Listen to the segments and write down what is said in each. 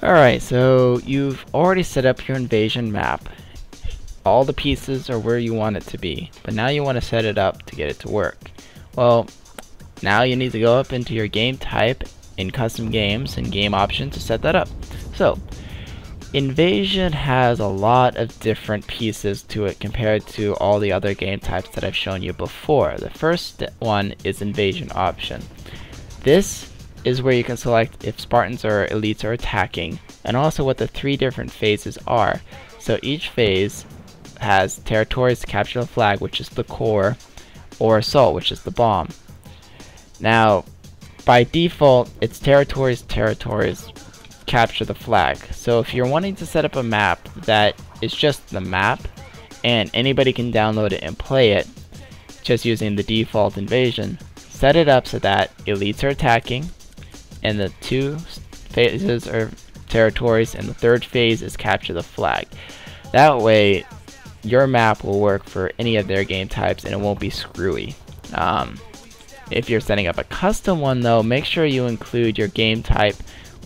Alright, so you've already set up your invasion map. All the pieces are where you want it to be, but now you want to set it up to get it to work. Well, now you need to go up into your game type in custom games and game options to set that up. So, invasion has a lot of different pieces to it compared to all the other game types that I've shown you before. The first one is invasion option. This is where you can select if Spartans or elites are attacking, and also what the 3 different phases are. So each phase has territories to capture the flag, which is the core, or assault, which is the bomb. Now, by default, it's territories, capture the flag. So if you're wanting to set up a map that is just the map, and anybody can download it and play it, just using the default invasion, set it up so that elites are attacking, and the 2 phases are territories, and the 3rd phase is capture the flag. That way, your map will work for any of their game types and it won't be screwy. If you're setting up a custom one though, make sure you include your game type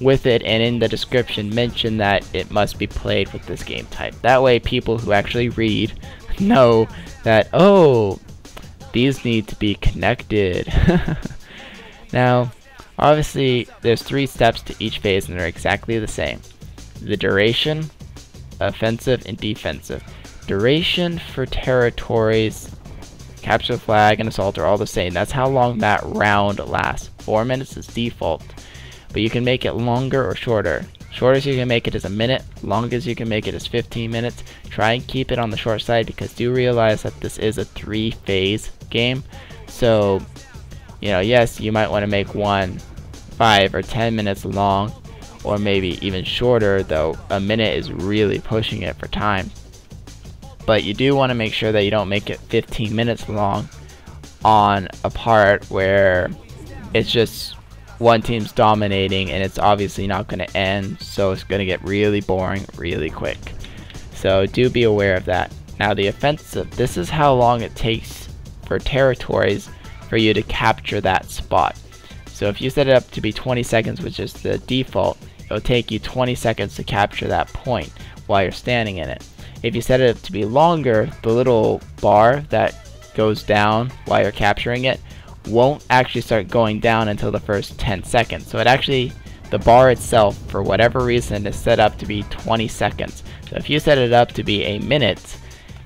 with it, and in the description mention that it must be played with this game type. That way people who actually read know that, oh, these need to be connected. Now, obviously, there's 3 steps to each phase and they're exactly the same. The duration, offensive, and defensive. Duration for territories, capture the flag, and assault are all the same. That's how long that round lasts. 4 minutes is default, but you can make it longer or shorter. Shortest you can make it is a minute, longest you can make it is 15 minutes. Try and keep it on the short side because do realize that this is a 3-phase game. So, you know, yes, you might want to make one 5 or 10 minutes long, or maybe even shorter, though a minute is really pushing it for time. But you do want to make sure that you don't make it 15 minutes long on a part where it's just one team's dominating and it's obviously not going to end, so it's going to get really boring really quick. So do be aware of that. Now the offensive, this is how long it takes for territories for you to capture that spot. So if you set it up to be 20 seconds, which is the default, it'll take you 20 seconds to capture that point while you're standing in it. If you set it up to be longer, the little bar that goes down while you're capturing it won't actually start going down until the first 10 seconds. So it actually, the bar itself, for whatever reason, is set up to be 20 seconds. So if you set it up to be a minute,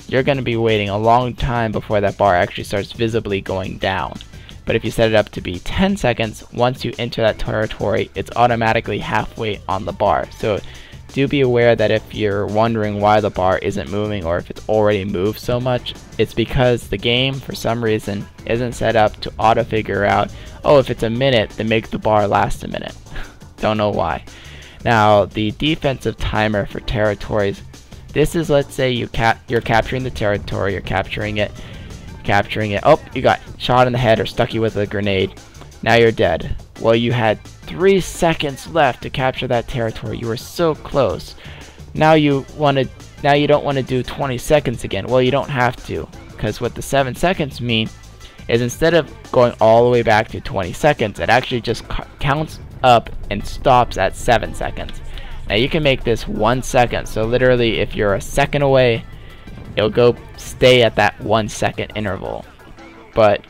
you're going to be waiting a long time before that bar actually starts visibly going down. But if you set it up to be 10 seconds, once you enter that territory, it's automatically halfway on the bar. So do be aware that if you're wondering why the bar isn't moving or if it's already moved so much, it's because the game, for some reason, isn't set up to auto figure out, oh, if it's a minute, then make the bar last a minute. Don't know why. Now, the defensive timer for territories, this is, let's say you're capturing the territory, you're capturing it, oh, you got shot in the head or stuck you with a grenade, now you're dead. Well, you had 3 seconds left to capture that territory. You were so close. Now you don't want to do 20 seconds again. Well, you don't have to, because what the 7 seconds mean is instead of going all the way back to 20 seconds, it actually just counts up and stops at 7 seconds. Now you can make this 1 second. So literally, if you're a second away, it'll go stay at that 1 second interval. But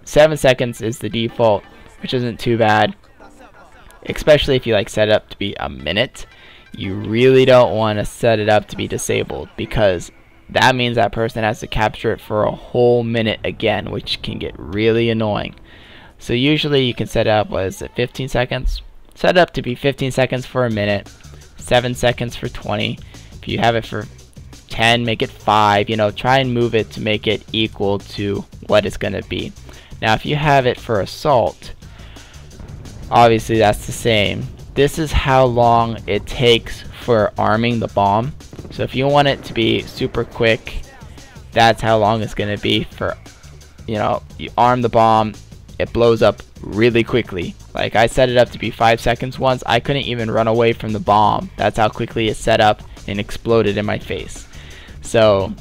7 seconds is the default, which isn't too bad. Especially if you set it up to be a minute. You really don't want to set it up to be disabled, because that means that person has to capture it for a whole minute again, which can get really annoying. So usually you can set it up, 15 seconds? Set it up to be 15 seconds for a minute, 7 seconds for 20. If you have it for 10, make it 5. You know, try and move it to make it equal to what it's going to be. Now if you have it for assault, obviously that's the same. This is how long it takes for arming the bomb. So if you want it to be super quick, that's how long it's going to be for, you know, you arm the bomb, it blows up really quickly. Like I set it up to be 5 seconds once, I couldn't even run away from the bomb. That's how quickly it set up and exploded in my face. So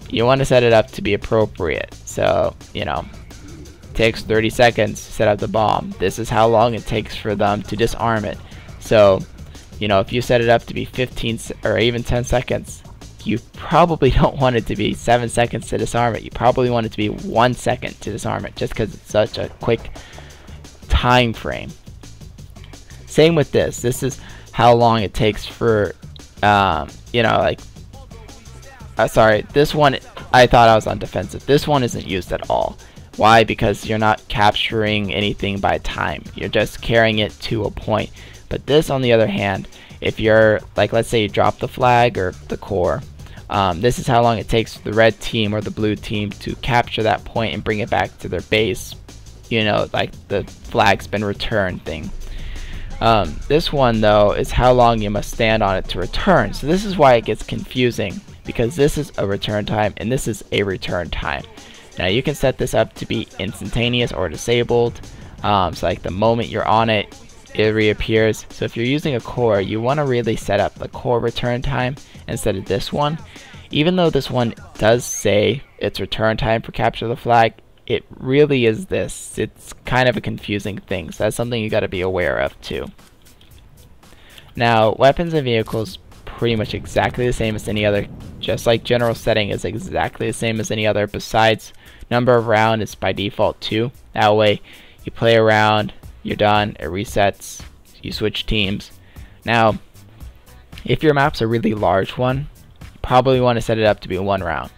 you want to set it up to be appropriate. So, you know, takes 30 seconds to set up the bomb. This is how long it takes for them to disarm it. So you know, if you set it up to be 15 or even 10 seconds, you probably don't want it to be 7 seconds to disarm it. You probably want it to be 1 second to disarm it, just because it's such a quick time frame. Same with this. This is how long it takes for, you know, like, sorry, this one, I thought I was on defensive. This one isn't used at all. Why? Because you're not capturing anything by time. You're just carrying it to a point. But this, on the other hand, if you're, like, let's say you drop the flag or the core, this is how long it takes for the red team or the blue team to capture that point and bring it back to their base. You know, like the flag's been returned thing. This one, though, is how long you must stand on it to return. So this is why it gets confusing, because this is a return time and this is a return time. Now you can set this up to be instantaneous or disabled. So like the moment you're on it, it reappears. So if you're using a core, you want to really set up the core return time instead of this one. Even though this one does say it's return time for capture the flag, it really is this. It's kind of a confusing thing, so that's something you got to be aware of too. Now, weapons and vehicles pretty much exactly the same as any other, just like general setting is exactly the same as any other, besides number of round is by default 2. That way you play around, you're done, it resets, you switch teams. Now, if your map's a really large one, you probably want to set it up to be 1 round.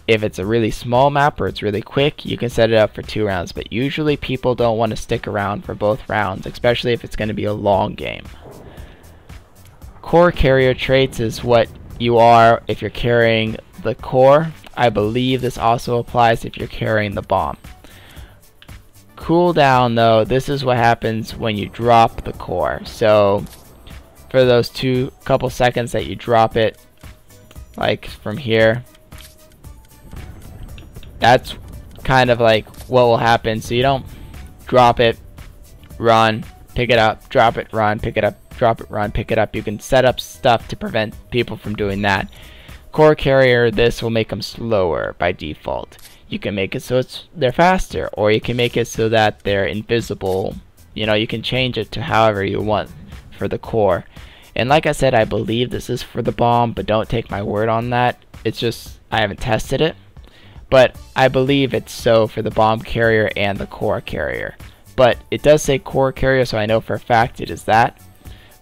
If it's a really small map or it's really quick, you can set it up for 2 rounds, but usually people don't want to stick around for both rounds, especially if it's going to be a long game. Core carrier traits is what you are if you're carrying the core. I believe this also applies if you're carrying the bomb. Cooldown, though, this is what happens when you drop the core. So for those couple seconds that you drop it, like from here, that's kind of like what will happen. So you don't drop it, run, pick it up, drop it, run, pick it up, drop it, run, pick it up. You can set up stuff to prevent people from doing that. Core carrier, this will make them slower by default. You can make it so they're faster, or you can make it so that they're invisible. You know, you can change it to however you want for the core. And like I said, I believe this is for the bomb, but don't take my word on that. It's just, I haven't tested it. But I believe it's so for the bomb carrier and the core carrier. But it does say core carrier, so I know for a fact it is that.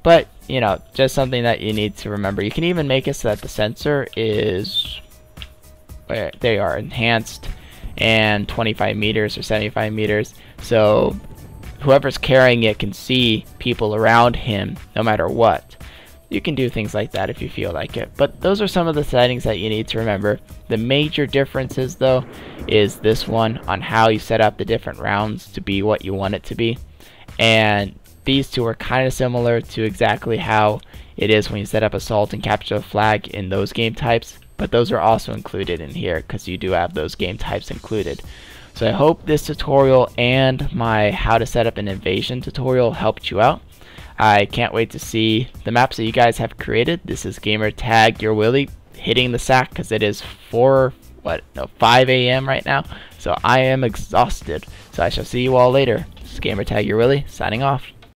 But, you know, just something that you need to remember. You can even make it so that the sensor is, they are enhanced and 25 meters or 75 meters. So whoever's carrying it can see people around him no matter what. You can do things like that if you feel like it. But those are some of the settings that you need to remember. The major differences, though, is this one on how you set up the different rounds to be what you want it to be. And these two are kind of similar to exactly how it is when you set up assault and capture the flag in those game types. But those are also included in here because you do have those game types included. So I hope this tutorial and my how to set up an invasion tutorial helped you out. I can't wait to see the maps that you guys have created. This is MrYourWilly hitting the sack because it is 5 a.m. right now. So I am exhausted. So I shall see you all later. This is MrYourWilly signing off.